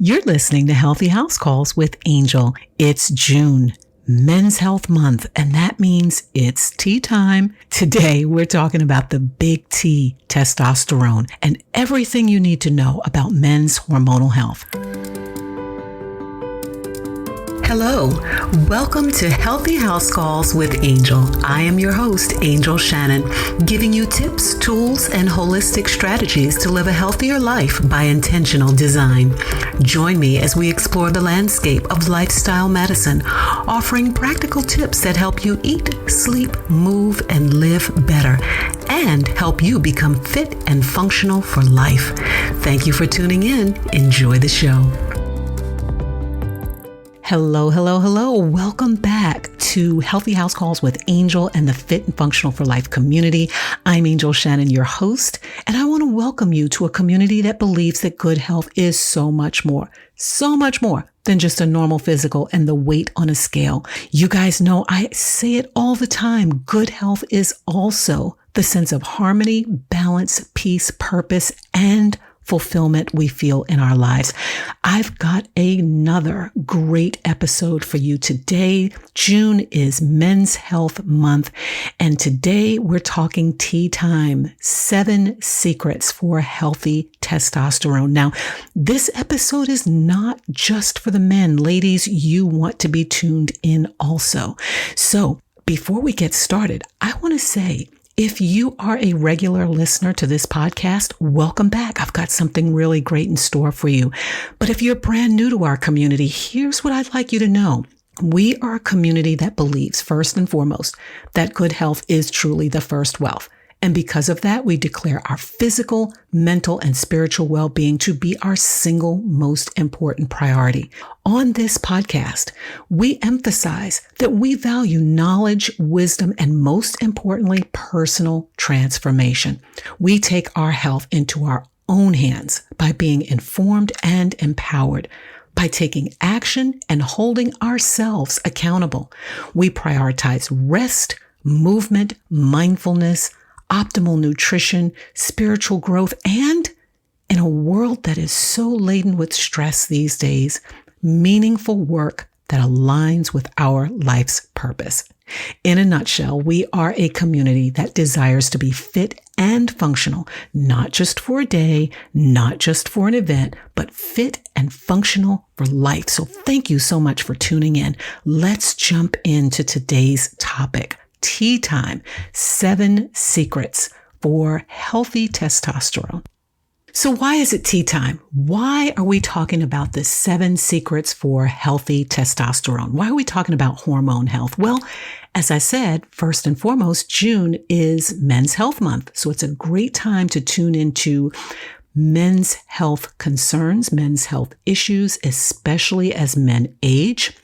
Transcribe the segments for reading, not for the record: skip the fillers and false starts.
You're listening to Healthy House Calls with Angel. It's June, Men's Health Month, and that means it's tea time. Today, we're talking about the big T, testosterone, and everything you need to know about men's hormonal health. Hello, welcome to Healthy House Calls with Angel. I am your host, Angel Shannon, giving you tips, tools, and holistic strategies to live a healthier life by intentional design. Join me as we explore the landscape of lifestyle medicine, offering practical tips that help you eat, sleep, move, and live better, and help you become fit and functional for life. Thank you for tuning in. Enjoy the show. Hello. Welcome back to Healthy House Calls with Angel and the Fit and Functional for Life community. I'm Angel Shannon, your host, and I want to welcome you to a community that believes that good health is so much more than just a normal physical and the weight on a scale. You guys know I say it all the time. Good health is also the sense of harmony, balance, peace, purpose, and fulfillment we feel in our lives. I've got another great episode for you today. June is Men's Health Month, and today we're talking tea time, 7 secrets for healthy testosterone. Now, this episode is not just for the men. Ladies, you want to be tuned in also. So before we get started, I want to say, if you are a regular listener to this podcast, welcome back. I've got something really great in store for you. But if you're brand new to our community, here's what I'd like you to know. We are a community that believes, first and foremost, that good health is truly the first wealth. And because of that, we declare our physical, mental, and spiritual well-being to be our single most important priority. On this podcast, we emphasize that we value knowledge, wisdom, and most importantly, personal transformation. We take our health into our own hands by being informed and empowered, by taking action and holding ourselves accountable. We prioritize rest, movement, mindfulness, optimal nutrition, spiritual growth, and in a world that is so laden with stress these days, meaningful work that aligns with our life's purpose. In a nutshell, we are a community that desires to be fit and functional, not just for a day, not just for an event, but fit and functional for life. So thank you so much for tuning in. Let's jump into today's topic. Tea time, 7 secrets for healthy testosterone. So why is it tea time? Why are we talking about the 7 secrets for healthy testosterone? Why are we talking about hormone health? Well, as I said, first and foremost, June is Men's Health Month. So it's a great time to tune into men's health concerns, men's health issues, especially as men age.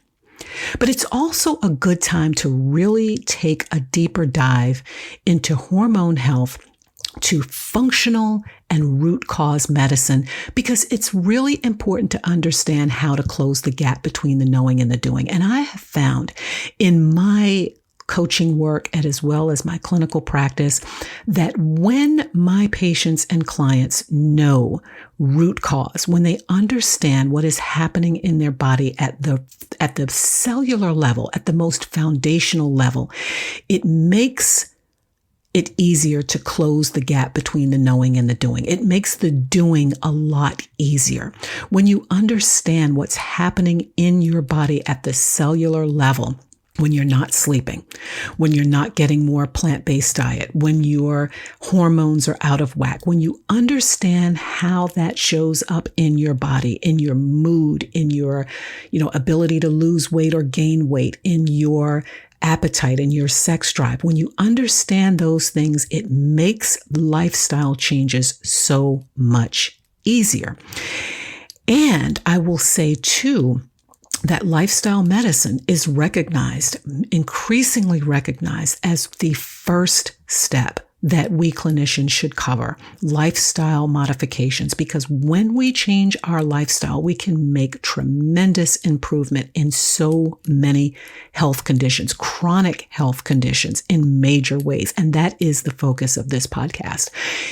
But it's also a good time to really take a deeper dive into hormone health, to functional and root cause medicine, because it's really important to understand how to close the gap between the knowing and the doing. And I have found in my coaching work and as well as my clinical practice that when my patients and clients know root cause, when they understand what is happening in their body at the cellular level, at the most foundational level, it makes it easier to close the gap between the knowing and the doing. It makes the doing a lot easier. When you understand what's happening in your body at the cellular level, when you're not sleeping, when you're not getting more plant-based diet, when your hormones are out of whack, when you understand how that shows up in your body, in your mood, in your, ability to lose weight or gain weight, in your appetite and your sex drive, when you understand those things, it makes lifestyle changes so much easier. And I will say too, that lifestyle medicine is increasingly recognized as the first step, that we clinicians should cover: lifestyle modifications, because when we change our lifestyle, we can make tremendous improvement in so many health conditions, chronic health conditions in major ways. And that is the focus of this podcast.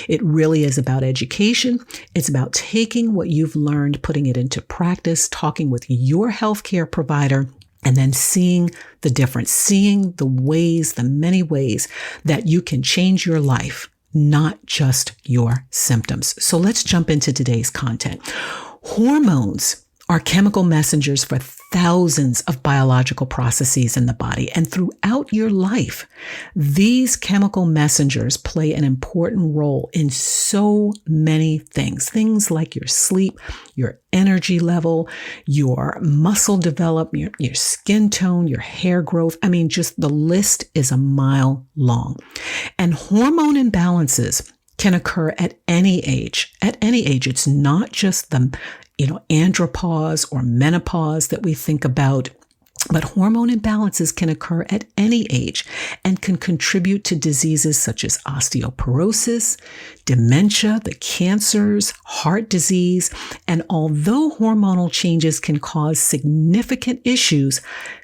It really is about education. It's about taking what you've learned, putting it into practice, talking with your healthcare provider, and then seeing the difference, seeing the ways, the many ways that you can change your life, not just your symptoms. So let's jump into today's content. Hormones are chemical messengers for thousands of biological processes in the body. And throughout your life, these chemical messengers play an important role in so many things. Things like your sleep, your energy level, your muscle development, your skin tone, your hair growth. I mean, just the list is a mile long. And hormone imbalances can occur at any age. At any age. It's not just the andropause or menopause that we think about, but hormone imbalances can occur at any age and can contribute to diseases such as osteoporosis, dementia, the cancers, heart disease. And although hormonal changes can cause significant issues,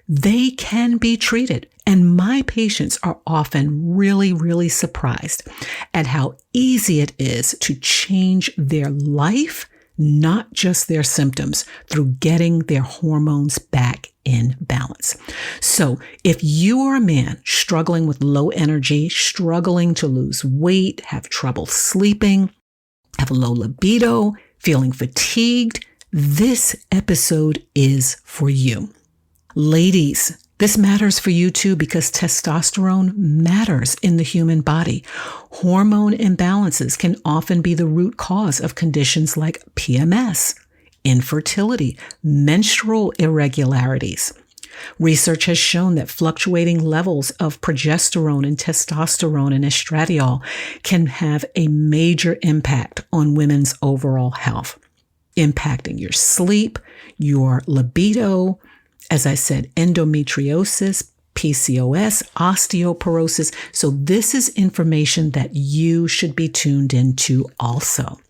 they can be treated. And my patients are often really, really surprised at how easy it is to change their life, not just their symptoms, through getting their hormones back in balance. So if you are a man struggling with low energy, struggling to lose weight, have trouble sleeping, have a low libido, feeling fatigued, this episode is for you. Ladies, this matters for you too, because testosterone matters in the human body. Hormone imbalances can often be the root cause of conditions like PMS, infertility, menstrual irregularities. Research has shown that fluctuating levels of progesterone and testosterone and estradiol can have a major impact on women's overall health, impacting your sleep, your libido, as I said, endometriosis, PCOS, osteoporosis. So this is information that you should be tuned into also.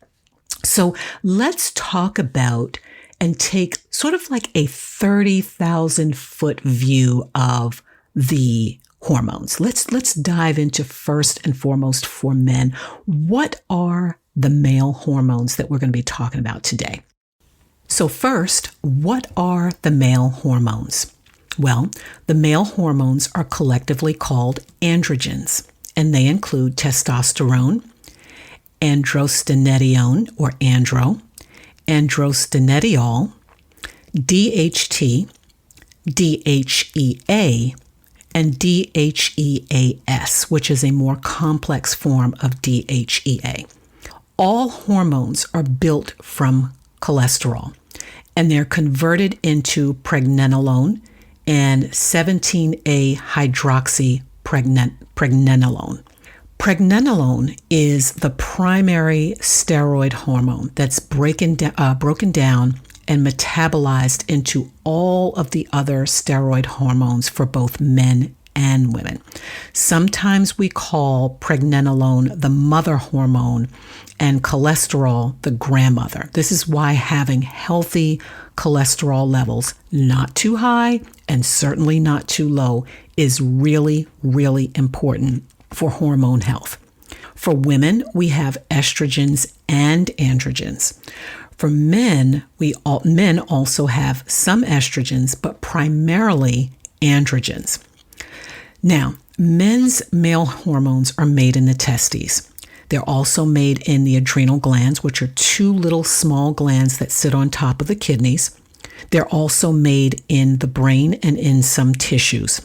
So let's talk about and take sort of like a 30,000 foot view of the hormones. Let's dive into first and foremost for men. What are the male hormones that we're going to be talking about today? So first, what are the male hormones? Well, the male hormones are collectively called androgens, and they include testosterone, androstenedione or andro, androstenediol, DHT, DHEA, and DHEAS, which is a more complex form of DHEA. All hormones are built from cholesterol, and they're converted into pregnenolone and 17A hydroxypregnenolone. Pregnenolone is the primary steroid hormone that's broken down and metabolized into all of the other steroid hormones for both men and women. Sometimes we call pregnenolone the mother hormone and cholesterol the grandmother. This is why having healthy cholesterol levels, not too high and certainly not too low, is really, really important for hormone health. For women, we have estrogens and androgens. For men, men also have some estrogens, but primarily androgens. Now, men's male hormones are made in the testes. They're also made in the adrenal glands, which are two little small glands that sit on top of the kidneys. They're also made in the brain and in some tissues.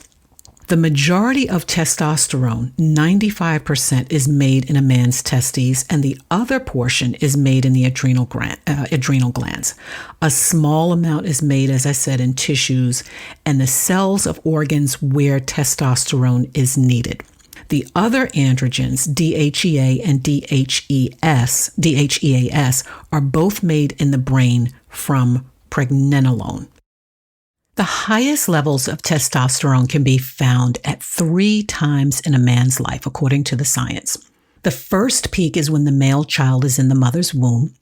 The majority of testosterone, 95%, is made in a man's testes, and the other portion is made in the adrenal glands. A small amount is made, as I said, in tissues and the cells of organs where testosterone is needed. The other androgens, DHEA and DHEAS, are both made in the brain from pregnenolone. The highest levels of testosterone can be found at 3 times in a man's life, according to the science. The first peak is when the male child is in the mother's womb.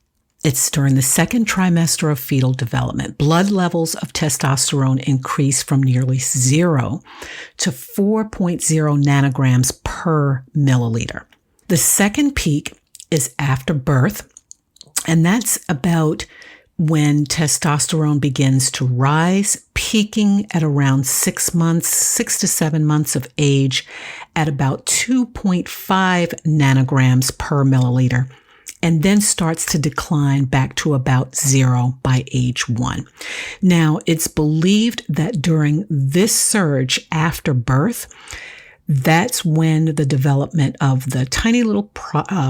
It's during the second trimester of fetal development. Blood levels of testosterone increase from nearly 0 to 4.0 nanograms per milliliter. The second peak is after birth, and that's about when testosterone begins to rise, peaking at around 6 to 7 months of age at about 2.5 nanograms per milliliter, and then starts to decline back to about 0 by age 1. Now, it's believed that during this surge after birth, that's when the development of the tiny little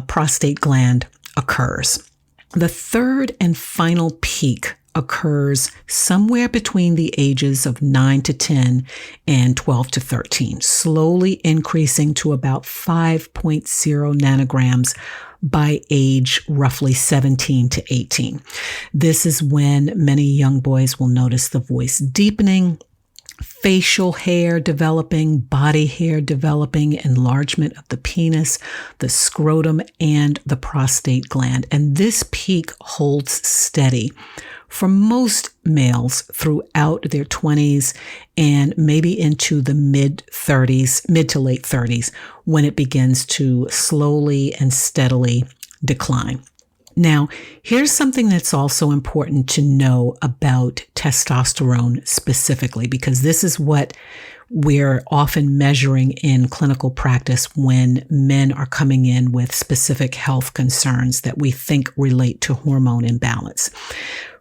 prostate gland occurs. The third and final peak occurs somewhere between the ages of 9 to 10 and 12 to 13, slowly increasing to about 5.0 nanograms by age roughly 17 to 18. This is when many young boys will notice the voice deepening, facial hair developing, body hair developing, enlargement of the penis, the scrotum, and the prostate gland. And this peak holds steady for most males throughout their 20s and maybe into the mid to late 30s, when it begins to slowly and steadily decline. Now, here's something that's also important to know about testosterone specifically, because this is what we're often measuring in clinical practice when men are coming in with specific health concerns that we think relate to hormone imbalance.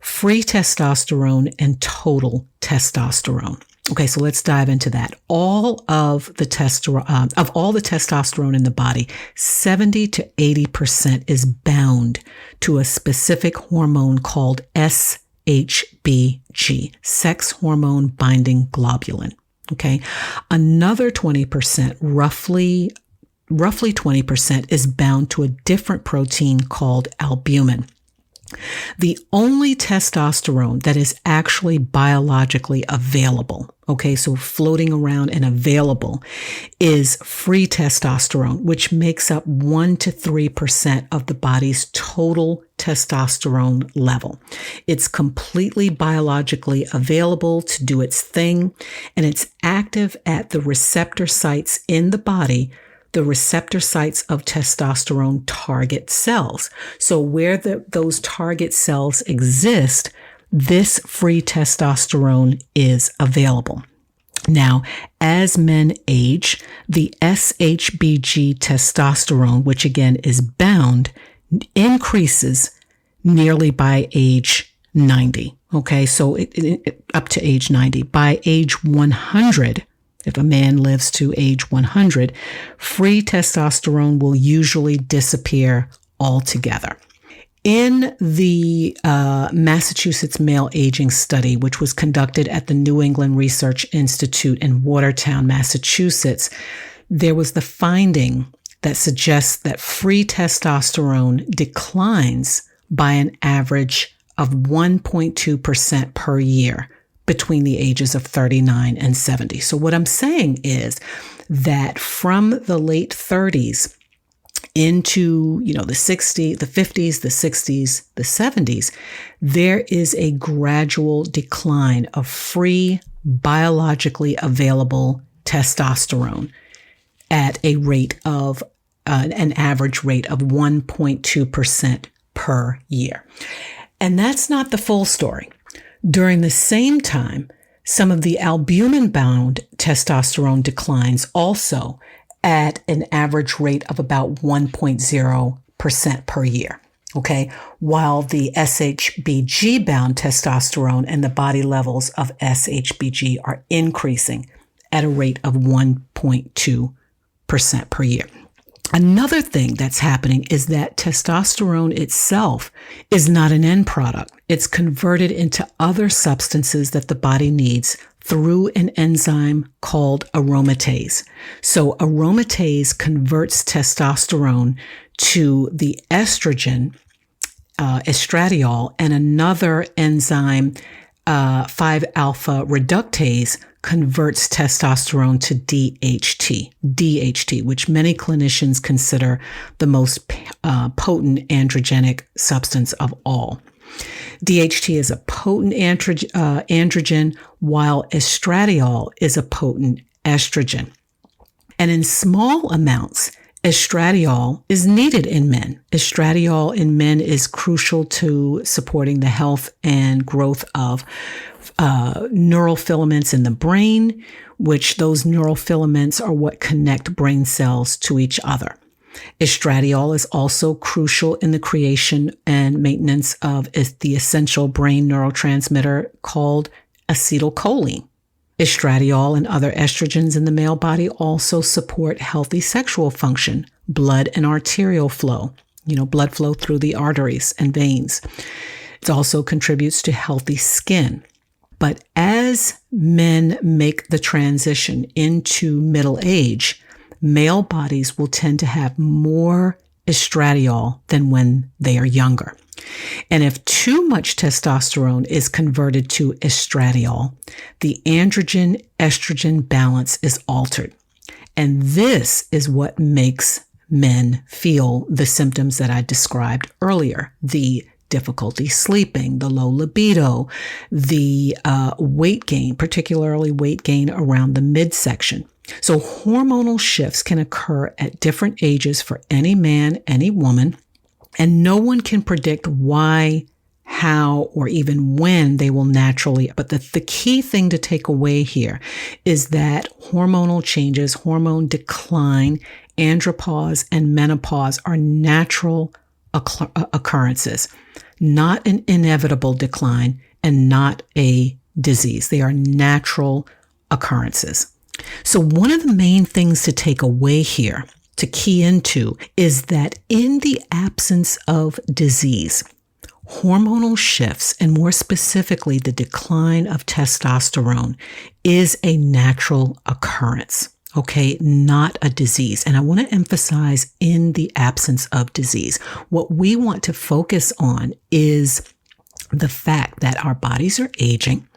Free testosterone and total testosterone. Okay, so let's dive into that. All of the testosterone in the body, 70 to 80% is bound to a specific hormone called SHBG, sex hormone binding globulin. Okay, another 20%, roughly 20%, is bound to a different protein called albumin. The only testosterone that is actually biologically available, okay, so floating around and available, is free testosterone, which makes up 1 to 3% of the body's total testosterone level. It's completely biologically available to do its thing, and it's active at the receptor sites in the body. The receptor sites of testosterone target cells. So where those target cells exist, this free testosterone is available. Now, as men age, the SHBG testosterone, which again is bound, increases nearly by age 90. Okay, so up to age 90. By age 100, if a man lives to age 100, free testosterone will usually disappear altogether. In the Massachusetts male aging study, which was conducted at the New England Research Institute in Watertown, Massachusetts, there was the finding that suggests that free testosterone declines by an average of 1.2% per year between the ages of 39 and 70. So what I'm saying is that from the late 30s into, the 50s, the 60s, the 70s, there is a gradual decline of free, biologically available testosterone at a rate of an average rate of 1.2% per year. And that's not the full story. During the same time, some of the albumin-bound testosterone declines also at an average rate of about 1.0% per year, okay? While the SHBG-bound testosterone and the body levels of SHBG are increasing at a rate of 1.2% per year. Another thing that's happening is that testosterone itself is not an end product. It's converted into other substances that the body needs through an enzyme called aromatase. So aromatase converts testosterone to the estrogen, estradiol, and another enzyme, 5-alpha reductase, converts testosterone to DHT, which many clinicians consider the most potent androgenic substance of all. DHT is a potent androgen, while estradiol is a potent estrogen. And in small amounts, estradiol is needed in men. Estradiol in men is crucial to supporting the health and growth of neural filaments in the brain, which those neural filaments are what connect brain cells to each other. Estradiol is also crucial in the creation and maintenance of the essential brain neurotransmitter called acetylcholine. Estradiol and other estrogens in the male body also support healthy sexual function, blood and arterial flow, blood flow through the arteries and veins. It also contributes to healthy skin. But as men make the transition into middle age, male bodies will tend to have more estradiol than when they are younger. And if too much testosterone is converted to estradiol, the androgen-estrogen balance is altered. And this is what makes men feel the symptoms that I described earlier, the difficulty sleeping, the low libido, the weight gain, particularly weight gain around the midsection. So hormonal shifts can occur at different ages for any man, any woman, and no one can predict why, how, or even when they will naturally. But the key thing to take away here is that hormonal changes, hormone decline, andropause, and menopause are natural occurrences, not an inevitable decline and not a disease. They are natural occurrences. So one of the main things to take away here, to key into, is that in the absence of disease, hormonal shifts, and more specifically, the decline of testosterone, is a natural occurrence. Okay, not a disease. And I want to emphasize in the absence of disease. What we want to focus on is the fact that our bodies are aging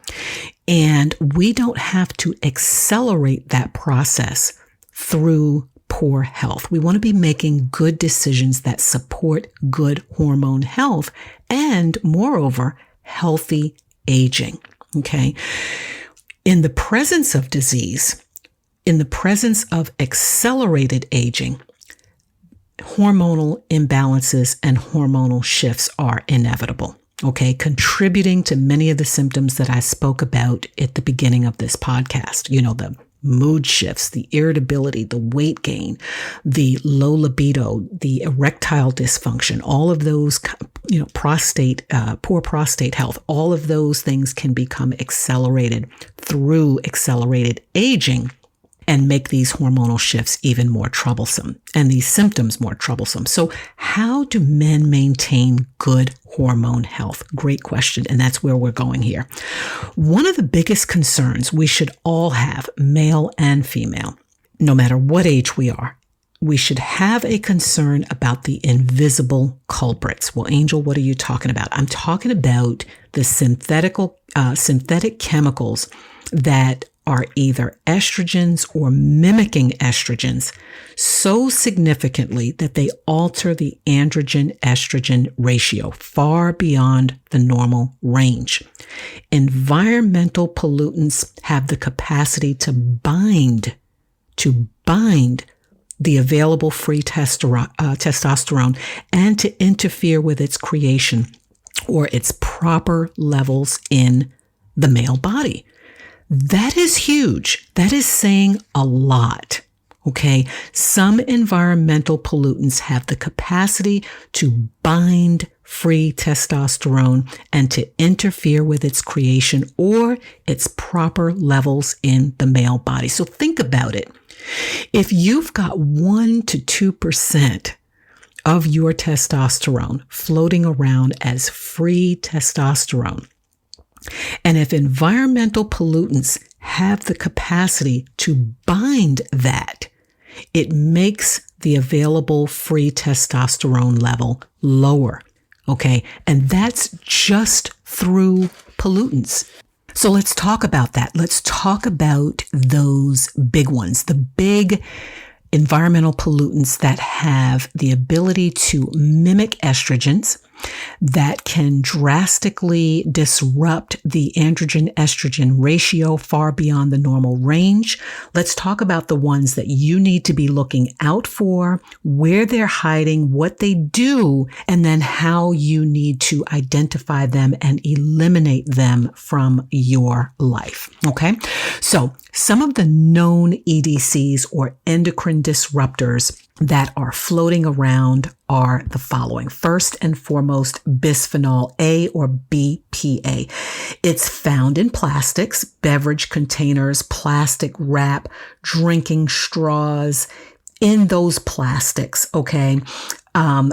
and we don't have to accelerate that process through poor health. We want to be making good decisions that support good hormone health and, moreover, healthy aging. Okay. In the presence of disease, in the presence of accelerated aging, hormonal imbalances and hormonal shifts are inevitable, okay, contributing to many of the symptoms that I spoke about at the beginning of this podcast. The mood shifts, the irritability, the weight gain, the low libido, the erectile dysfunction, all of those, poor prostate health, all of those things can become accelerated through accelerated aging and make these hormonal shifts even more troublesome and these symptoms more troublesome. So how do men maintain good hormone health? Great question. And that's where we're going here. One of the biggest concerns we should all have, male and female, no matter what age we are, we should have a concern about the invisible culprits. Well, Angel, what are you talking about? I'm talking about the synthetic chemicals that are either estrogens or mimicking estrogens so significantly that they alter the androgen-estrogen ratio far beyond the normal range. Environmental pollutants have the capacity to bind the available free testosterone and to interfere with its creation or its proper levels in the male body. That is huge. That is saying a lot. Okay. Some environmental pollutants have the capacity to bind free testosterone and to interfere with its creation or its proper levels in the male body. So think about it. If you've got 1 to 2% of your testosterone floating around as free testosterone, and if environmental pollutants have the capacity to bind that, it makes the available free testosterone level lower. Okay. And that's just through pollutants. So let's talk about that. Let's talk about those big ones, the big environmental pollutants that have the ability to mimic estrogens, that can drastically disrupt the androgen-estrogen ratio far beyond the normal range. Let's talk about the ones that you need to be looking out for, where they're hiding, what they do, and then how you need to identify them and eliminate them from your life. Okay? So some of the known EDCs or endocrine disruptors that are floating around are the following. First and foremost, bisphenol A or BPA. It's found in plastics, beverage containers, plastic wrap, drinking straws, in those plastics, okay?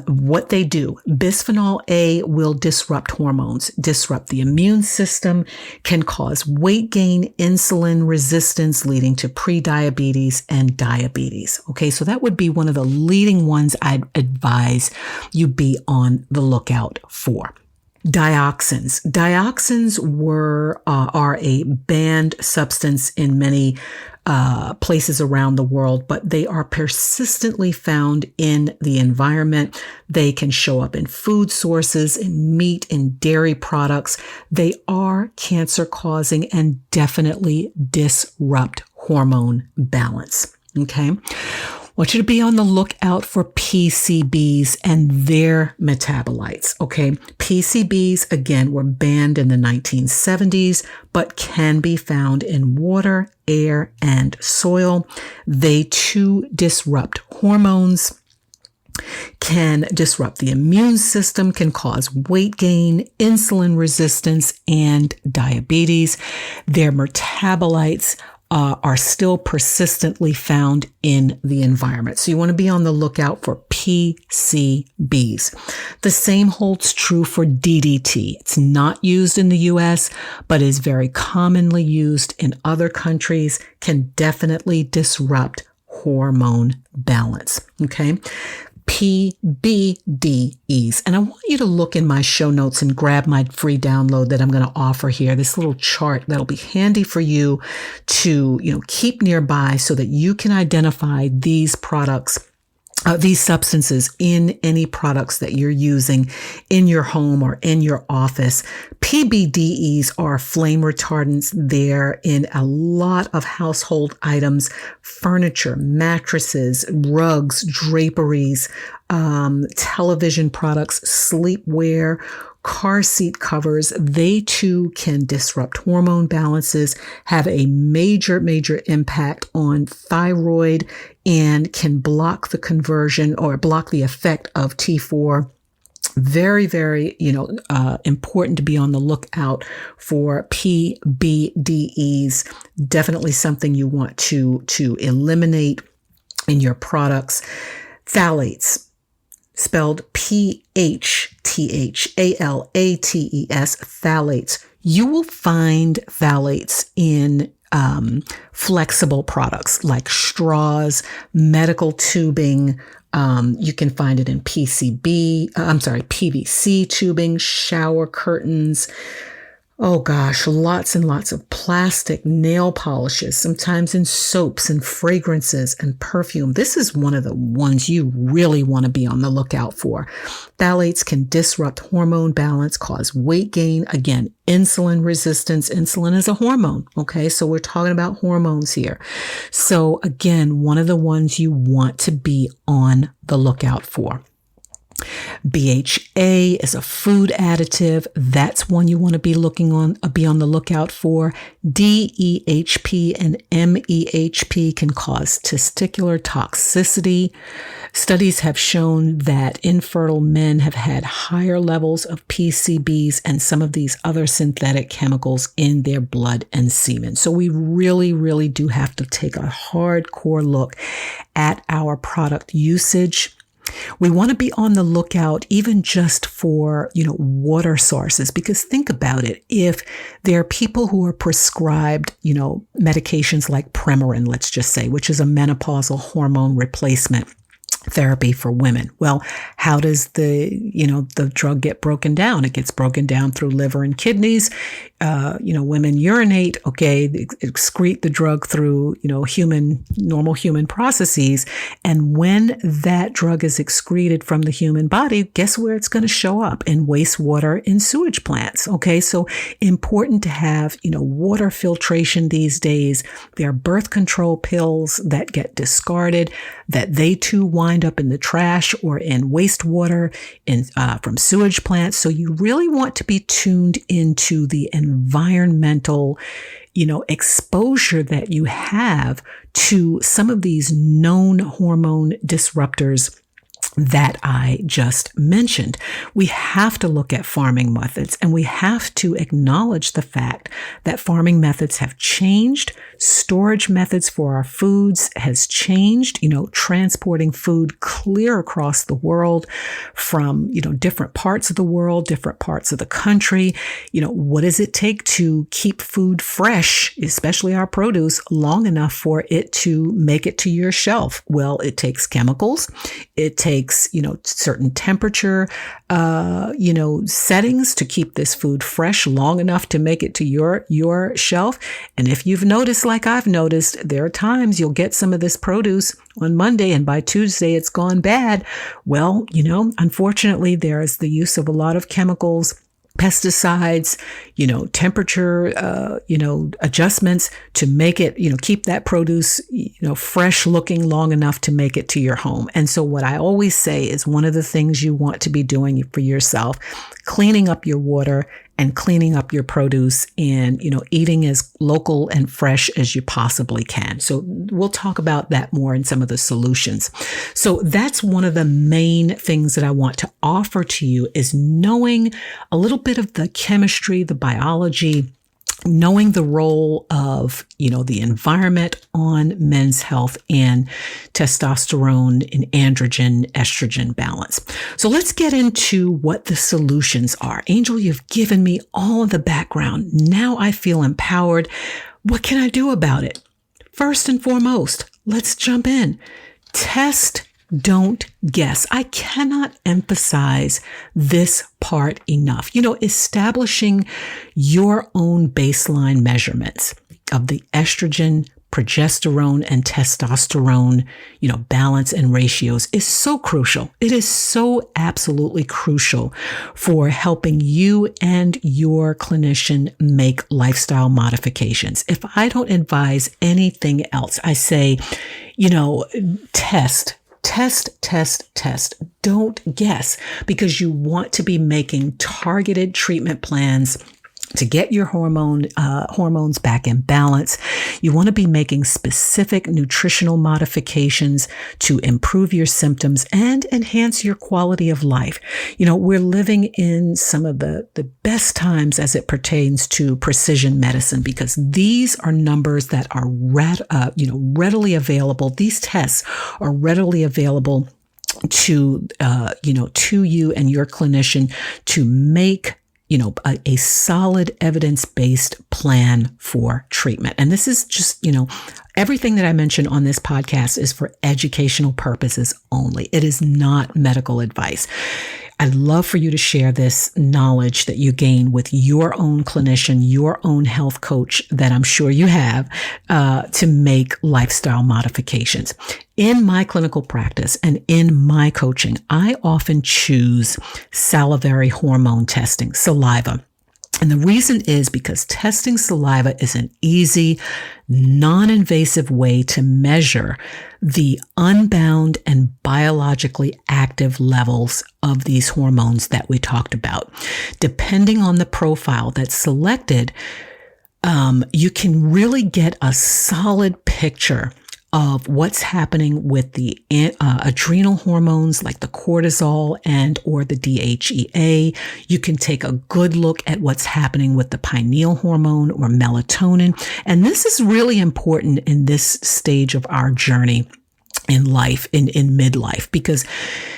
What they do, bisphenol A will disrupt hormones, disrupt the immune system, can cause weight gain, insulin resistance, leading to prediabetes and diabetes. Okay, so that would be one of the leading ones I'd advise you be on the lookout for. Dioxins. Dioxins are a banned substance in many places around the world, but they are persistently found in the environment. They can show up in food sources, in meat, in dairy products. They are cancer causing and definitely disrupt hormone balance. Okay. I want you to be on the lookout for PCBs and their metabolites, okay? PCBs, again, were banned in the 1970s, but can be found in water, air, and soil. They too disrupt hormones, can disrupt the immune system, can cause weight gain, insulin resistance, and diabetes. Their metabolites are still persistently found in the environment. So you want to be on the lookout for PCBs. The same holds true for DDT. It's not used in the US, but is very commonly used in other countries, can definitely disrupt hormone balance. Okay. PBDEs. And I want you to look in my show notes and grab my free download that I'm going to offer here, this little chart that'll be handy for you to, keep nearby so that you can identify these products, these substances in any products that you're using in your home or in your office. PBDEs are flame retardants. They're in a lot of household items, furniture, mattresses, rugs, draperies, television products, sleepwear, car seat covers. They too can disrupt hormone balances, have a major impact on thyroid, and can block the conversion or block the effect of T4. Very, very, important to be on the lookout for PBDEs. Definitely something you want to eliminate in your products. Phthalates, spelled PHTHALATES, phthalates. You will find phthalates in flexible products like straws, medical tubing. You can find it in PVC tubing, shower curtains. Oh gosh, lots and lots of plastic nail polishes, sometimes in soaps and fragrances and perfume. This is one of the ones you really want to be on the lookout for. Phthalates can disrupt hormone balance, cause weight gain. Again, insulin resistance. Insulin is a hormone. Okay. So we're talking about hormones here. So again, one of the ones you want to be on the lookout for. BHA is a food additive. That's one you want to be on the lookout for. DEHP and MEHP can cause testicular toxicity. Studies have shown that infertile men have had higher levels of PCBs and some of these other synthetic chemicals in their blood and semen. So we really, really do have to take a hardcore look at our product usage. We want to be on the lookout even just for, water sources, because think about it. If there are people who are prescribed, medications like Premarin, let's just say, which is a menopausal hormone replacement, therapy for women. Well, how does the drug get broken down? It gets broken down through liver and kidneys. Women urinate, they excrete the drug through, normal human processes. And when that drug is excreted from the human body, guess where it's going to show up? In wastewater, in sewage plants. Okay. So important to have, water filtration these days. There are birth control pills that get discarded, that they too wind up in the trash or in wastewater from sewage plants. So you really want to be tuned into the environmental, exposure that you have to some of these known hormone disruptors that I just mentioned. We have to look at farming methods, and we have to acknowledge the fact that farming methods have changed. Storage methods for our foods has changed, transporting food clear across the world from, different parts of the world, different parts of the country. What does it take to keep food fresh, especially our produce, long enough for it to make it to your shelf? Well, it takes chemicals. It takes, certain temperature, settings to keep this food fresh long enough to make it to your shelf. And if you've noticed, like I've noticed, there are times you'll get some of this produce on Monday and by Tuesday it's gone bad. Well, unfortunately, there's the use of a lot of chemicals, pesticides, temperature, adjustments to make it, keep that produce, fresh looking long enough to make it to your home. And so what I always say is one of the things you want to be doing for yourself, cleaning up your water and cleaning up your produce and, eating as local and fresh as you possibly can. So we'll talk about that more in some of the solutions. So that's one of the main things that I want to offer to you is knowing a little bit of the chemistry, the biology, knowing the role of, the environment on men's health and testosterone and androgen, estrogen balance. So let's get into what the solutions are. Angel, you've given me all of the background. Now I feel empowered. What can I do about it? First and foremost, let's jump in. Test, don't guess. I cannot emphasize this part enough. Establishing your own baseline measurements of the estrogen, progesterone, and testosterone, balance and ratios is so crucial. It is so absolutely crucial for helping you and your clinician make lifestyle modifications. If I don't advise anything else, I say, test. Don't guess, because you want to be making targeted treatment plans to get your hormones back in balance. You want to be making specific nutritional modifications to improve your symptoms and enhance your quality of life. We're living in some of the best times as it pertains to precision medicine, because these are numbers that are readily available. These tests are readily available to you and your clinician to make a solid evidence-based plan for treatment. And this is just, everything that I mentioned on this podcast is for educational purposes only. It is not medical advice. I'd love for you to share this knowledge that you gain with your own clinician, your own health coach that I'm sure you have, to make lifestyle modifications. In my clinical practice and in my coaching, I often choose salivary hormone testing, saliva. And the reason is because testing saliva is an easy, non-invasive way to measure the unbound and biologically active levels of these hormones that we talked about. Depending on the profile that's selected, you can really get a solid picture of what's happening with the adrenal hormones like the cortisol and or the DHEA. You can take a good look at what's happening with the pineal hormone or melatonin. And this is really important in this stage of our journey in life, in midlife, because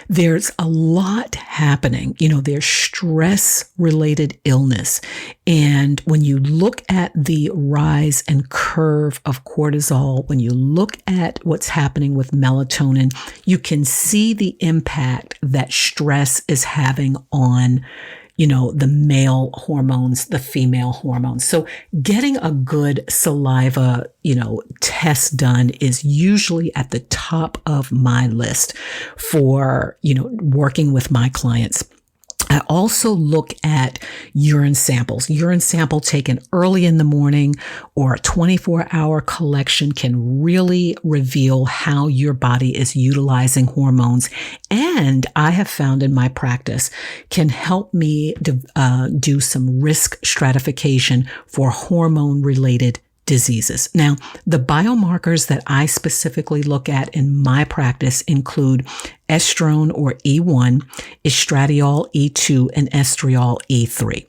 there's a lot happening. There's stress related illness. And when you look at the rise and curve of cortisol, when you look at what's happening with melatonin, you can see the impact that stress is having on the male hormones, the female hormones. So getting a good saliva, test done is usually at the top of my list for, working with my clients. I also look at urine samples. Urine sample taken early in the morning or a 24-hour collection can really reveal how your body is utilizing hormones. And I have found in my practice can help me do some risk stratification for hormone-related diseases. Now, the biomarkers that I specifically look at in my practice include estrone or E1, estradiol E2, and estriol E3.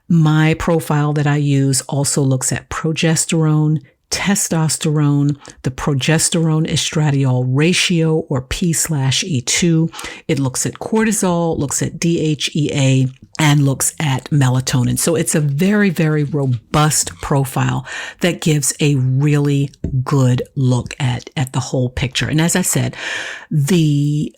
My profile that I use also looks at progesterone, testosterone, the progesterone estradiol ratio or P/E2. It looks at cortisol, looks at DHEA, and looks at melatonin. So it's a very, very robust profile that gives a really good look at the whole picture. And as I said, the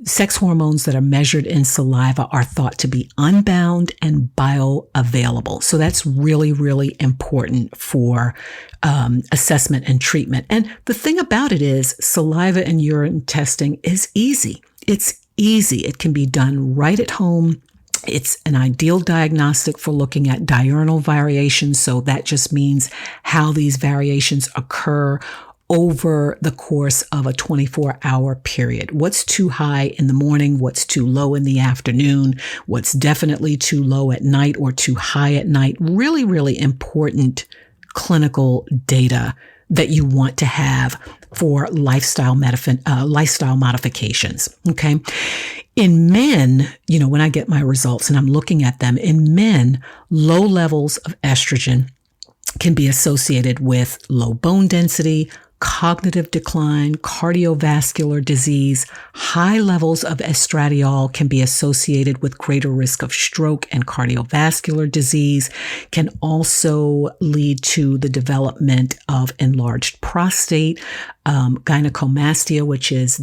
sex hormones that are measured in saliva are thought to be unbound and bioavailable. So that's really, really important for assessment and treatment. And the thing about it is saliva and urine testing is easy. It's easy. It can be done right at home. It's an ideal diagnostic for looking at diurnal variations. So that just means how these variations occur over the course of a 24-hour period. What's too high in the morning? What's too low in the afternoon? What's definitely too low at night or too high at night? Really, really important clinical data that you want to have for lifestyle modifications. Okay. In men, when I get my results and I'm looking at them, in men, low levels of estrogen can be associated with low bone density, cognitive decline, cardiovascular disease. High levels of estradiol can be associated with greater risk of stroke and cardiovascular disease, can also lead to the development of enlarged prostate, gynecomastia, which is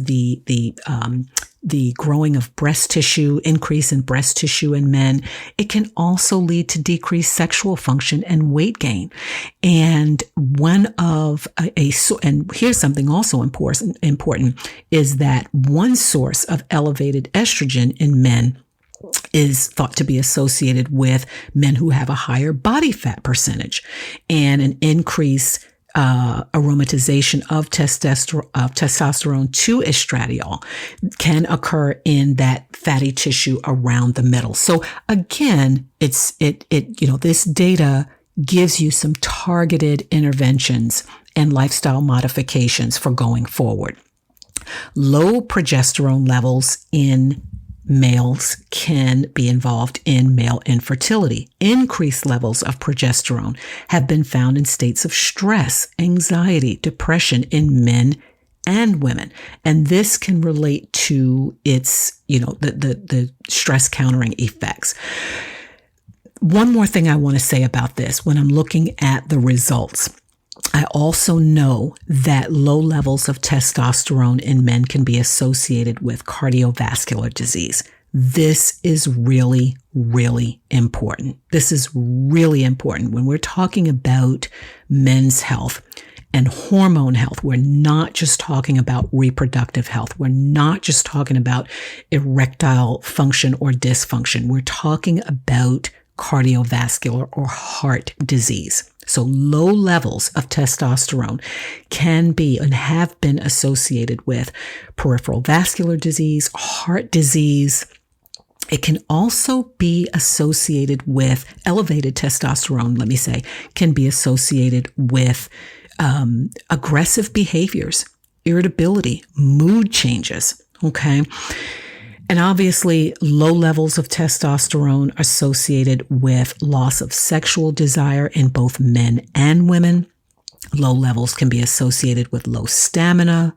the growing of breast tissue, increase in breast tissue in men. It can also lead to decreased sexual function and weight gain. And and here's something also important is that one source of elevated estrogen in men is thought to be associated with men who have a higher body fat percentage and an increase aromatization of testosterone to estradiol can occur in that fatty tissue around the middle. So again, this data gives you some targeted interventions and lifestyle modifications for going forward. Low progesterone levels in males can be involved in male infertility. Increased levels of progesterone have been found in states of stress, anxiety, depression in men and women. And this can relate to its, the stress countering effects. One more thing I want to say about this when I'm looking at the results. I also know that low levels of testosterone in men can be associated with cardiovascular disease. This is really, really important. This is really important when we're talking about men's health and hormone health. We're not just talking about reproductive health. We're not just talking about erectile function or dysfunction. We're talking about cardiovascular or heart disease. So low levels of testosterone can be and have been associated with peripheral vascular disease, heart disease. It can also be associated with elevated testosterone, can be associated with aggressive behaviors, irritability, mood changes, okay? And obviously, low levels of testosterone associated with loss of sexual desire in both men and women. Low levels can be associated with low stamina,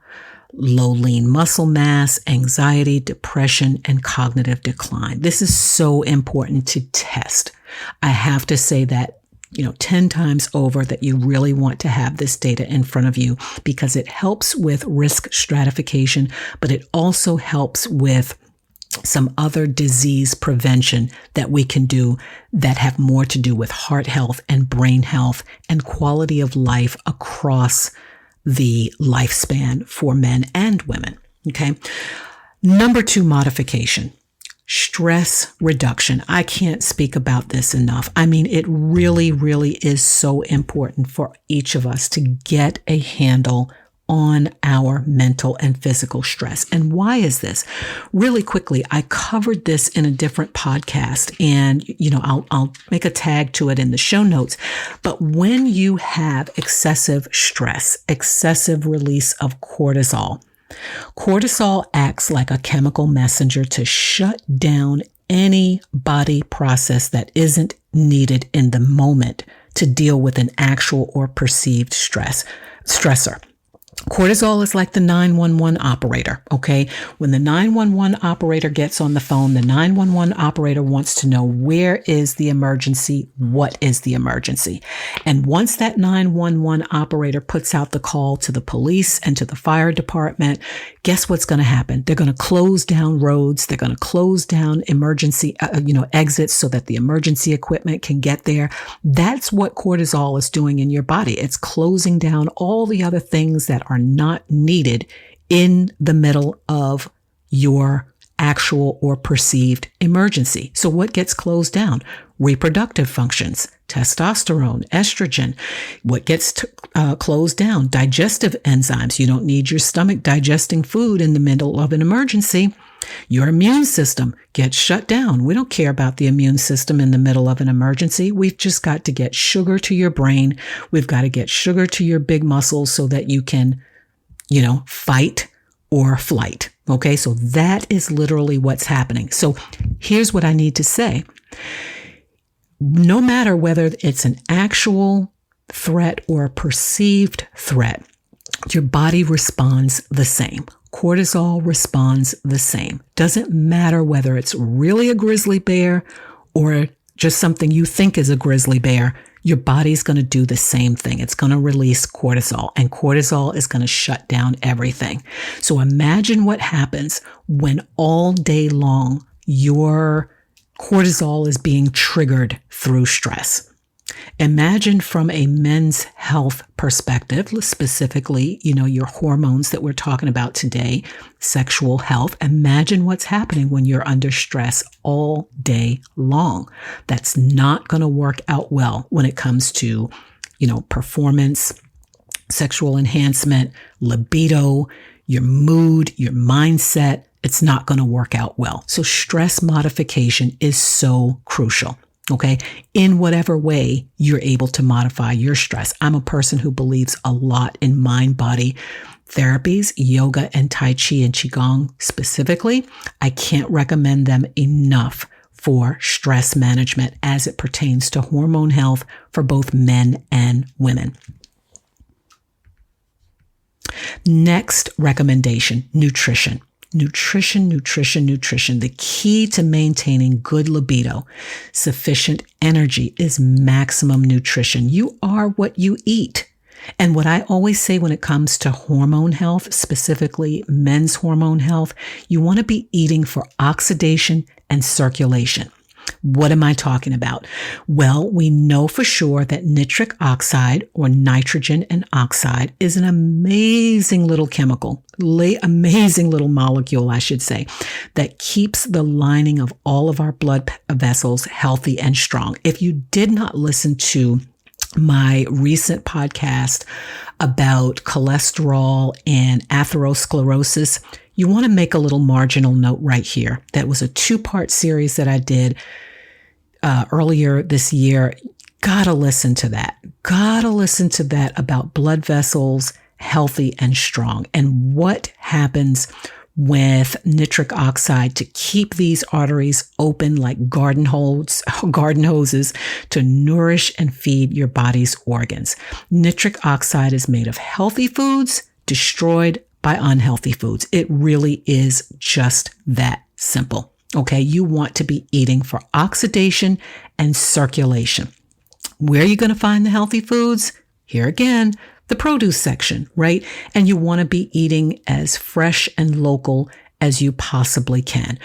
low lean muscle mass, anxiety, depression, and cognitive decline. This is so important to test. I have to say that 10 times over that you really want to have this data in front of you because it helps with risk stratification, but it also helps with some other disease prevention that we can do that have more to do with heart health and brain health and quality of life across the lifespan for men and women. Okay. Number 2 modification, stress reduction. I can't speak about this enough. I mean, it really, really is so important for each of us to get a handle on our mental and physical stress. And why is this? Really quickly, I covered this in a different podcast and, I'll make a tag to it in the show notes. But when you have excessive stress, excessive release of cortisol acts like a chemical messenger to shut down any body process that isn't needed in the moment to deal with an actual or perceived stressor. Cortisol is like the 911 operator, okay? When the 911 operator gets on the phone, the 911 operator wants to know where is the emergency, what is the emergency. And once that 911 operator puts out the call to the police and to the fire department, guess what's going to happen? They're going to close down roads. They're going to close down emergency, exits so that the emergency equipment can get there. That's what cortisol is doing in your body. It's closing down all the other things that are not needed in the middle of your actual or perceived emergency. So what gets closed down? Reproductive functions, testosterone, estrogen. What gets closed down? Digestive enzymes. You don't need your stomach digesting food in the middle of an emergency. Your immune system gets shut down. We don't care about the immune system in the middle of an emergency. We've just got to get sugar to your brain. We've got to get sugar to your big muscles so that you can, fight or flight. Okay. So that is literally what's happening. So here's what I need to say. No matter whether it's an actual threat or a perceived threat, your body responds the same. Cortisol responds the same. Doesn't matter whether it's really a grizzly bear or just something you think is a grizzly bear, your body's going to do the same thing. It's going to release cortisol, and cortisol is going to shut down everything. So imagine what happens when all day long your cortisol is being triggered through stress. Imagine from a men's health perspective, specifically, your hormones that we're talking about today, sexual health. Imagine what's happening when you're under stress all day long. That's not going to work out well when it comes to, performance, sexual enhancement, libido, your mood, your mindset. It's not going to work out well. So stress modification is so crucial. Okay. In whatever way you're able to modify your stress. I'm a person who believes a lot in mind-body therapies, yoga and Tai Chi and Qigong specifically. I can't recommend them enough for stress management as it pertains to hormone health for both men and women. Next recommendation, nutrition. Nutrition. The key to maintaining good libido, sufficient energy is maximum nutrition. You are what you eat. And what I always say when it comes to hormone health, specifically men's hormone health, you want to be eating for oxidation and circulation. What am I talking about? Well, we know for sure that nitric oxide or nitrogen and oxide is an amazing little chemical, amazing little molecule, I should say, that keeps the lining of all of our blood vessels healthy and strong. If you did not listen to my recent podcast about cholesterol and atherosclerosis, you want to make a little marginal note right here. That was a 2-part series that I did earlier this year. Gotta listen to that. About blood vessels, healthy and strong, and what happens with nitric oxide to keep these arteries open like garden hoses to nourish and feed your body's organs. Nitric oxide is made of healthy foods destroyed by unhealthy foods. It really is just that simple. Okay, you want to be eating for oxidation and circulation. Where are you going to find the healthy foods? Here again, the produce section, right? And you want to be eating as fresh and local as you possibly can.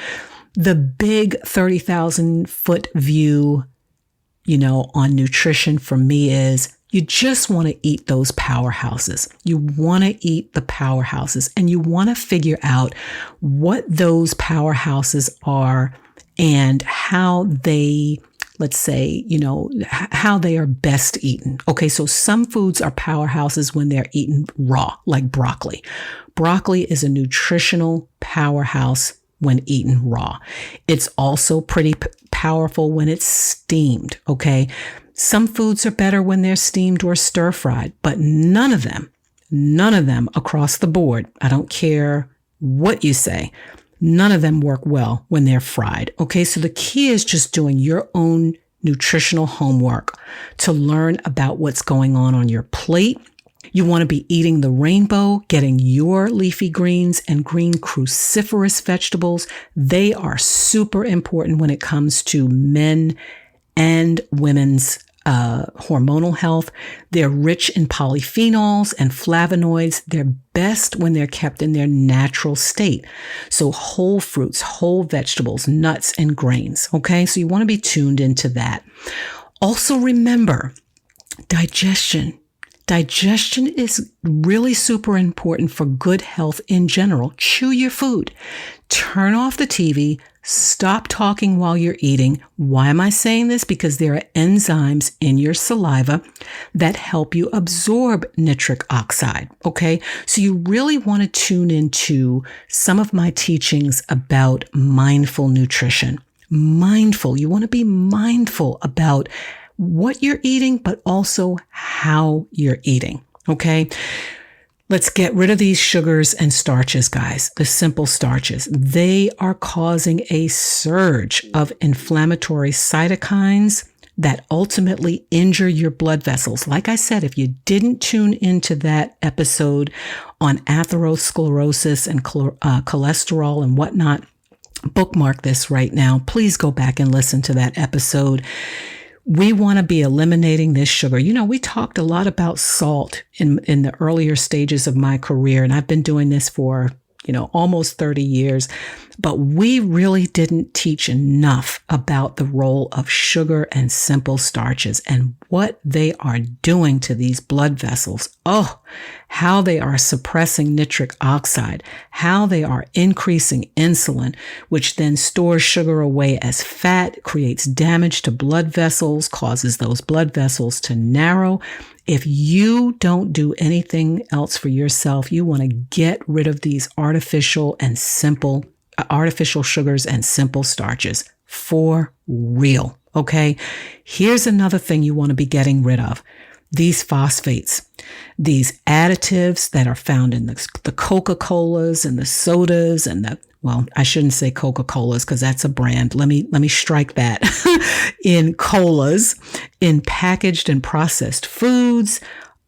The big 30,000 foot view, on nutrition for me is you just want to eat those powerhouses. You want to eat the powerhouses, and you want to figure out what those powerhouses are and how they, let's say, how they are best eaten. Okay, so some foods are powerhouses when they're eaten raw, like broccoli. Broccoli is a nutritional powerhouse when eaten raw. It's also pretty powerful when it's steamed, okay? Some foods are better when they're steamed or stir-fried, but none of them across the board, I don't care what you say, none of them work well when they're fried, okay? So the key is just doing your own nutritional homework to learn about what's going on your plate. You want to be eating the rainbow, getting your leafy greens and green cruciferous vegetables. They are super important when it comes to men and women's hormonal health. They're rich in polyphenols and flavonoids. They're best when they're kept in their natural state. So whole fruits, whole vegetables, nuts, and grains. Okay, so you want to be tuned into that. Also remember, digestion. Digestion is really super important for good health in general. Chew your food. Turn off the TV. Stop talking while you're eating. Why am I saying this? Because there are enzymes in your saliva that help you absorb nitric oxide. Okay. So you really want to tune into some of my teachings about mindful nutrition. Mindful. You want to be mindful about what you're eating, but also how you're eating. Okay. Let's get rid of these sugars and starches, guys. The simple starches. They are causing a surge of inflammatory cytokines that ultimately injure your blood vessels. Like I said, if you didn't tune into that episode on atherosclerosis and cholesterol and whatnot, bookmark this right now. Please go back and listen to that episode. We want to be eliminating this sugar. We talked a lot about salt in the earlier stages of my career, and I've been doing this for, almost 30 years. But we really didn't teach enough about the role of sugar and simple starches and what they are doing to these blood vessels. Oh, how they are suppressing nitric oxide, how they are increasing insulin, which then stores sugar away as fat, creates damage to blood vessels, causes those blood vessels to narrow. If you don't do anything else for yourself, you want to get rid of these artificial sugars and simple starches for real. Okay. Here's another thing you want to be getting rid of. These phosphates, these additives that are found in the Coca-Colas and the sodas and I shouldn't say Coca-Colas because that's a brand. Let me strike that. In colas, in packaged and processed foods.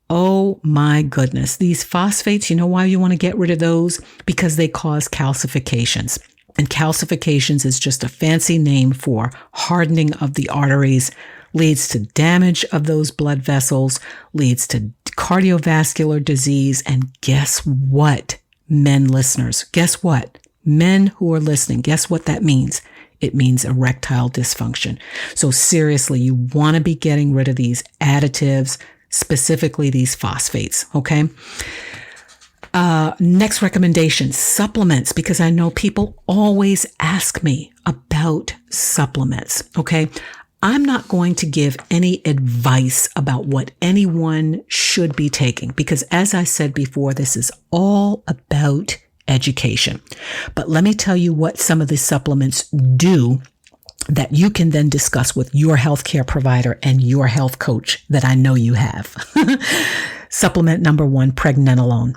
Oh my goodness. These phosphates, you know why you want to get rid of those? Because they cause calcifications. And calcifications is just a fancy name for hardening of the arteries, leads to damage of those blood vessels, leads to cardiovascular disease. And guess what, men listeners? Guess what? Men who are listening, guess what that means? It means erectile dysfunction. So seriously, you want to be getting rid of these additives, specifically these phosphates, okay? Next recommendation, supplements, because I know people always ask me about supplements, okay? I'm not going to give any advice about what anyone should be taking because, as I said before, this is all about education. But let me tell you what some of the supplements do that you can then discuss with your healthcare provider and your health coach that I know you have. Supplement number 1, pregnenolone.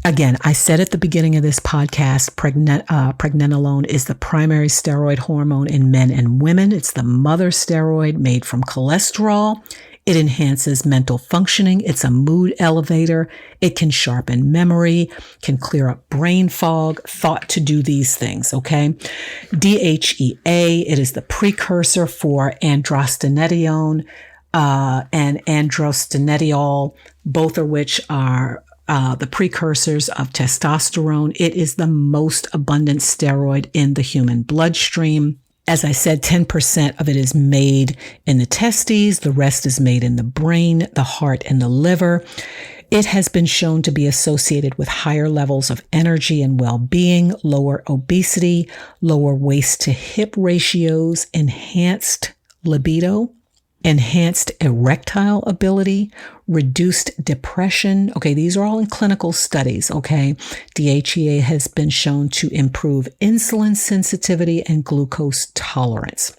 Again, I said at the beginning of this podcast, pregnenolone is the primary steroid hormone in men and women. It's the mother steroid made from cholesterol. It enhances mental functioning. It's a mood elevator. It can sharpen memory, can clear up brain fog, thought to do these things, okay? DHEA, it is the precursor for androstenedione and androstenediol, both of which are the precursors of testosterone. It is the most abundant steroid in the human bloodstream. As I said, 10% of it is made in the testes. The rest is made in the brain, the heart, and the liver. It has been shown to be associated with higher levels of energy and well-being, lower obesity, lower waist to hip ratios, enhanced libido, enhanced erectile ability, reduced depression. Okay, these are all in clinical studies, okay? DHEA has been shown to improve insulin sensitivity and glucose tolerance.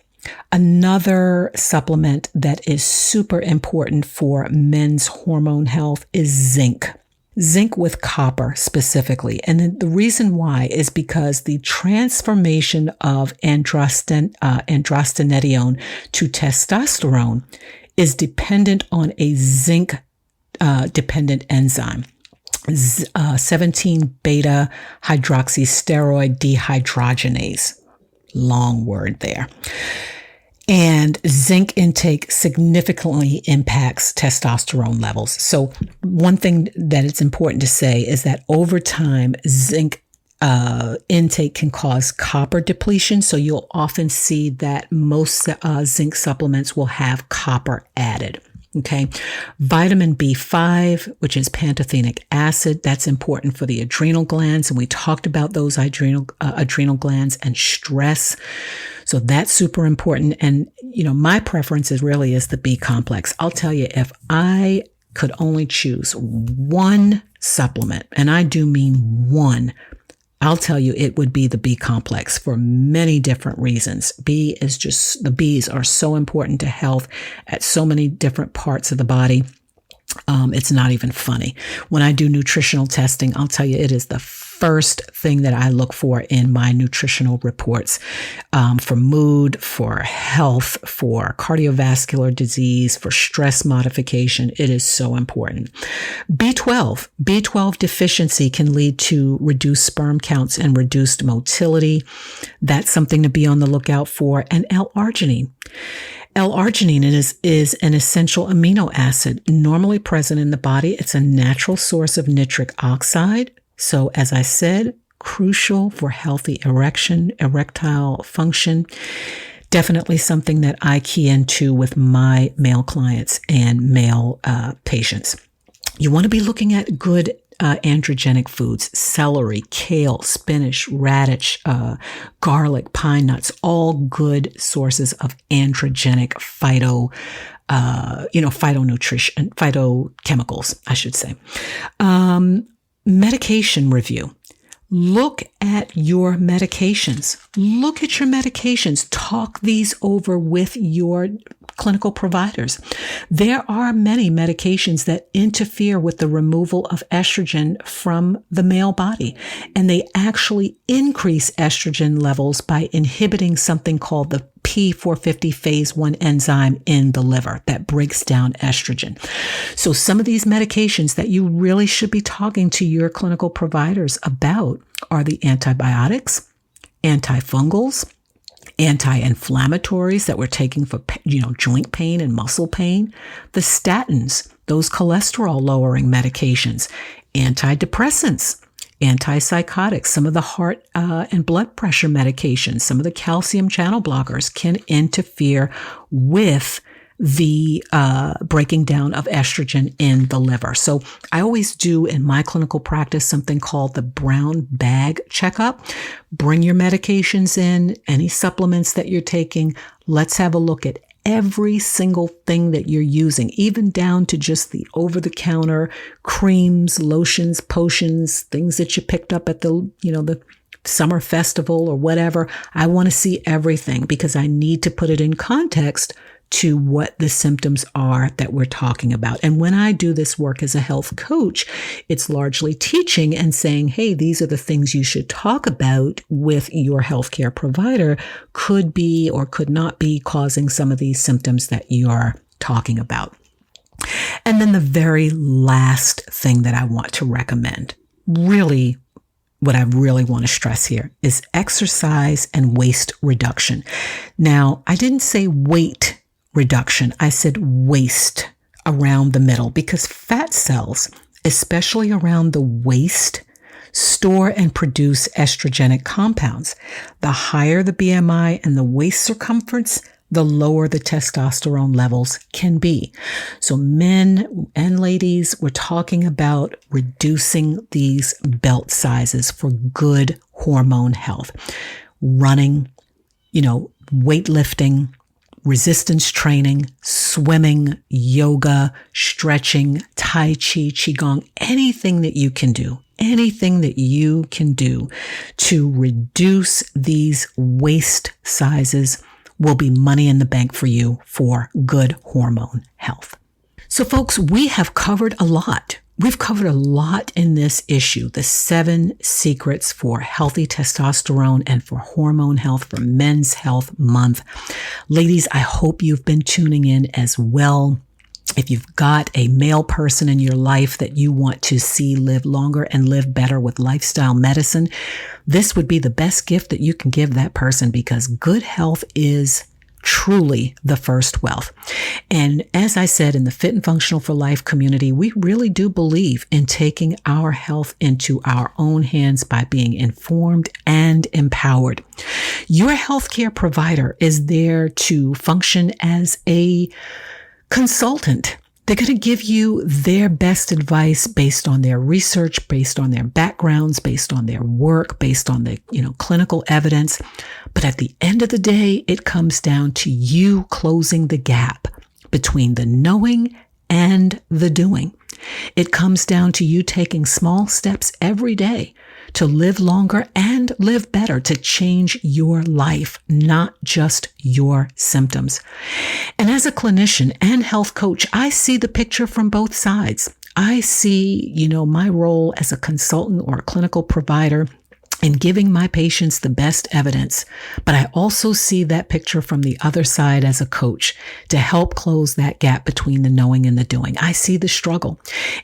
Another supplement that is super important for men's hormone health is zinc. Zinc with copper specifically. And the reason why is because the transformation of androstenedione to testosterone is dependent on a zinc dependent enzyme, 17-beta hydroxysteroid dehydrogenase. Long word there. And zinc intake significantly impacts testosterone levels. So one thing that it's important to say is that over time, zinc intake can cause copper depletion. So you'll often see that most zinc supplements will have copper added. Okay. Vitamin B5, which is pantothenic acid, that's important for the adrenal glands. And we talked about those adrenal glands and stress. So that's super important. And, my preference is the B complex. I'll tell you, if I could only choose one supplement, and I do mean one, I'll tell you it would be the B complex for many different reasons. The Bs are so important to health at so many different parts of the body. It's not even funny. When I do nutritional testing, I'll tell you it is the first thing that I look for in my nutritional reports, for mood, for health, for cardiovascular disease, for stress modification. It is so important. B12 deficiency can lead to reduced sperm counts and reduced motility. That's something to be on the lookout for. And L-arginine. L-arginine is an essential amino acid normally present in the body. It's a natural source of nitric oxide. So as I said, crucial for healthy erectile function. Definitely something that I key into with my male clients and male patients. You want to be looking at good androgenic foods: celery, kale, spinach, radish, garlic, pine nuts, all good sources of androgenic phytochemicals, I should say. Medication review. Look at your medications. Look at your medications. Talk these over with your clinical providers. There are many medications that interfere with the removal of estrogen from the male body, and they actually increase estrogen levels by inhibiting something called the P450 phase 1 enzyme in the liver that breaks down estrogen. So some of these medications that you really should be talking to your clinical providers about are the antibiotics, antifungals, anti-inflammatories that we're taking for, joint pain and muscle pain, the statins, those cholesterol lowering medications, antidepressants, antipsychotics, some of the heart and blood pressure medications, some of the calcium channel blockers can interfere with the breaking down of estrogen in the liver. So I always do in my clinical practice something called the brown bag checkup. Bring your medications in, any supplements that you're taking. Let's have a look at every single thing that you're using, even down to just the over-the-counter creams, lotions, potions, things that you picked up at the summer festival or whatever. I want to see everything because I need to put it in context to what the symptoms are that we're talking about. And when I do this work as a health coach, it's largely teaching and saying, hey, these are the things you should talk about with your healthcare provider, could be or could not be causing some of these symptoms that you're talking about. And then the very last thing that I want to recommend, really what I really want to stress here, is exercise and waist reduction. Now, I didn't say weight reduction. I said waist around the middle, because fat cells, especially around the waist, store and produce estrogenic compounds. The higher the BMI and the waist circumference, the lower the testosterone levels can be. So men and ladies, we're talking about reducing these belt sizes for good hormone health. Running, weightlifting, resistance training, swimming, yoga, stretching, tai chi, qigong, anything that you can do to reduce these waist sizes will be money in the bank for you for good hormone health. So folks, we have covered a lot. We've covered a lot in this issue, the 7 secrets for healthy testosterone and for hormone health for Men's Health Month. Ladies, I hope you've been tuning in as well. If you've got a male person in your life that you want to see live longer and live better with lifestyle medicine, this would be the best gift that you can give that person, because good health is truly the first wealth. And as I said, in the Fit and Functional for Life community, we really do believe in taking our health into our own hands by being informed and empowered. Your healthcare provider is there to function as a consultant. They're going to give you their best advice based on their research, based on their backgrounds, based on their work, based on the, clinical evidence. But at the end of the day, it comes down to you closing the gap between the knowing and the doing. It comes down to you taking small steps every day to live longer and live better, to change your life, not just your symptoms. And as a clinician and health coach, I see the picture from both sides. I see, my role as a consultant or a clinical provider in giving my patients the best evidence. But I also see that picture from the other side as a coach to help close that gap between the knowing and the doing. I see the struggle.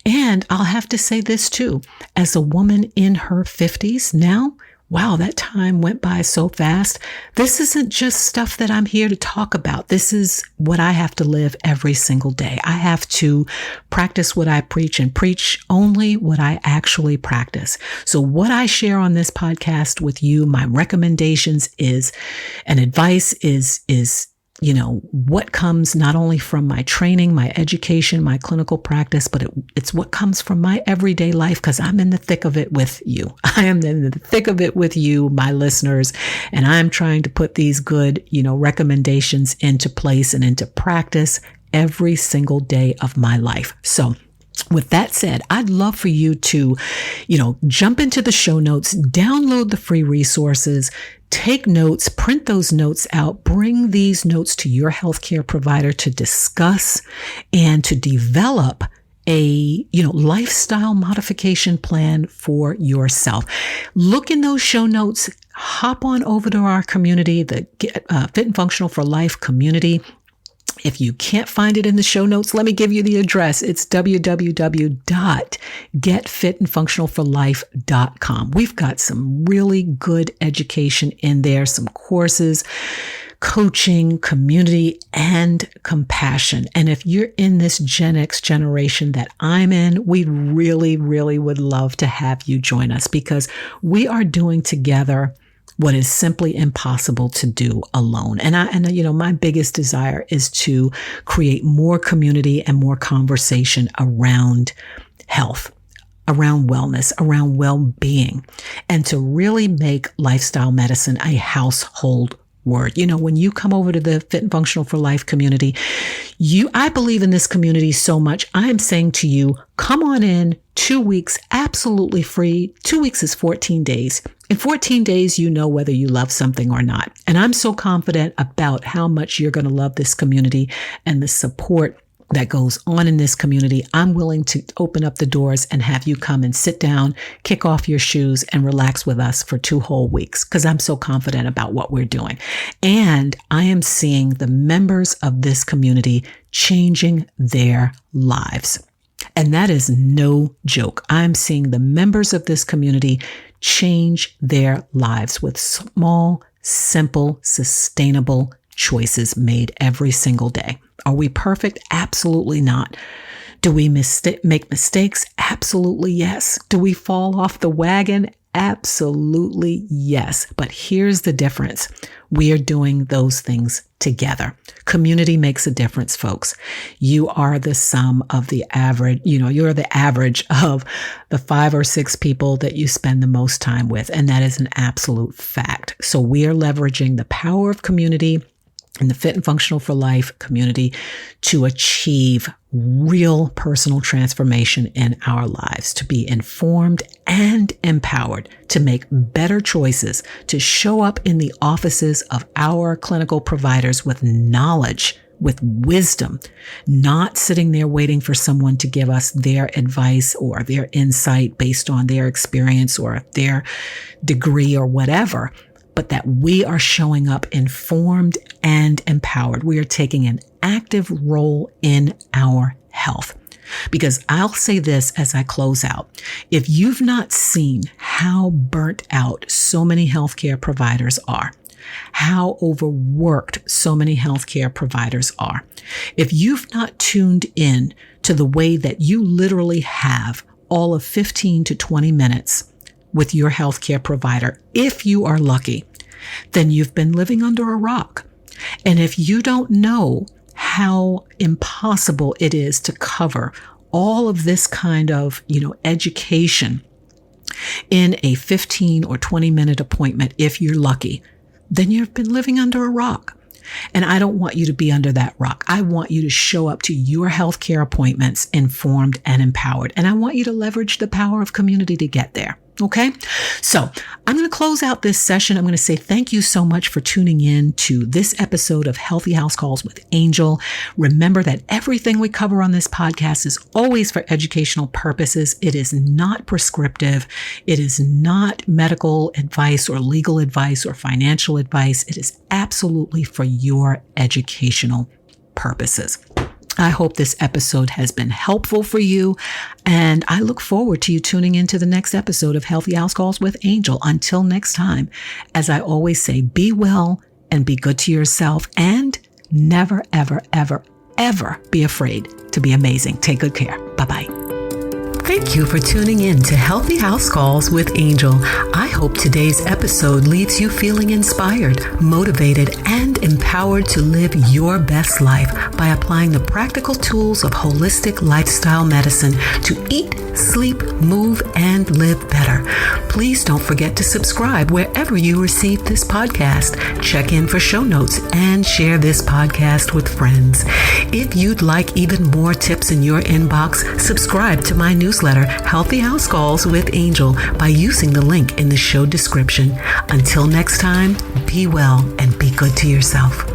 And I'll have to say this too, as a woman in her 50s now, wow, that time went by so fast. This isn't just stuff that I'm here to talk about. This is what I have to live every single day. I have to practice what I preach and preach only what I actually practice. So what I share on this podcast with you, my recommendations is, and advice is, what comes not only from my training, my education, my clinical practice, but it's what comes from my everyday life, because I'm in the thick of it with you. I am in the thick of it with you, my listeners, and I'm trying to put these good, recommendations into place and into practice every single day of my life. So with that said, I'd love for you to, jump into the show notes, download the free resources, take notes, print those notes out, bring these notes to your healthcare provider to discuss and to develop a, lifestyle modification plan for yourself. Look in those show notes, hop on over to our community, the Fit and Functional for Life community. If you can't find it in the show notes, let me give you the address. It's www.getfitandfunctionalforlife.com. We've got some really good education in there, some courses, coaching, community, and compassion. And if you're in this Gen X generation that I'm in, we really, really would love to have you join us, because we are doing together what is simply impossible to do alone. And my biggest desire is to create more community and more conversation around health, around wellness, around well-being, and to really make lifestyle medicine a household word. When you come over to the Fit and Functional for Life community, I believe in this community so much. I'm saying to you, come on in 2 weeks, absolutely free. 2 weeks is 14 days. In 14 days, you know whether you love something or not. And I'm so confident about how much you're going to love this community and the support that goes on in this community, I'm willing to open up the doors and have you come and sit down, kick off your shoes, and relax with us for 2 whole weeks because I'm so confident about what we're doing. And I am seeing the members of this community changing their lives. And that is no joke. I'm seeing the members of this community change their lives with small, simple, sustainable choices made every single day. Are we perfect? Absolutely not. Do we make mistakes? Absolutely yes. Do we fall off the wagon? Absolutely yes. But here's the difference. We are doing those things together. Community makes a difference, folks. You are the sum of the average, you're the average of the 5 or 6 people that you spend the most time with. And that is an absolute fact. So we are leveraging the power of community in the Fit and Functional for Life community to achieve real personal transformation in our lives, to be informed and empowered, to make better choices, to show up in the offices of our clinical providers with knowledge, with wisdom, not sitting there waiting for someone to give us their advice or their insight based on their experience or their degree or whatever, but that we are showing up informed and empowered. We are taking an active role in our health. Because I'll say this as I close out. If you've not seen how burnt out so many healthcare providers are, how overworked so many healthcare providers are, if you've not tuned in to the way that you literally have all of 15 to 20 minutes with your healthcare provider, if you are lucky, then you've been living under a rock. And if you don't know how impossible it is to cover all of this kind of, education in a 15 or 20 minute appointment, if you're lucky, then you've been living under a rock. And I don't want you to be under that rock. I want you to show up to your healthcare appointments informed and empowered. And I want you to leverage the power of community to get there. Okay, so I'm going to close out this session. I'm going to say thank you so much for tuning in to this episode of Healthy House Calls with Angel. Remember that everything we cover on this podcast is always for educational purposes. It is not prescriptive. It is not medical advice or legal advice or financial advice. It is absolutely for your educational purposes. I hope this episode has been helpful for you, and I look forward to you tuning into the next episode of Healthy House Calls with Angel. Until next time, as I always say, be well and be good to yourself, and never, ever, ever, ever be afraid to be amazing. Take good care. Bye-bye. Thank you for tuning in to Healthy House Calls with Angel. I hope today's episode leaves you feeling inspired, motivated, and empowered to live your best life by applying the practical tools of holistic lifestyle medicine to eat, sleep, move, and live better. Please don't forget to subscribe wherever you receive this podcast. Check in for show notes and share this podcast with friends. If you'd like even more tips in your inbox, subscribe to my newsletter, Healthy House Calls with Angel, by using the link in the show description. Until next time, be well and be good to yourself.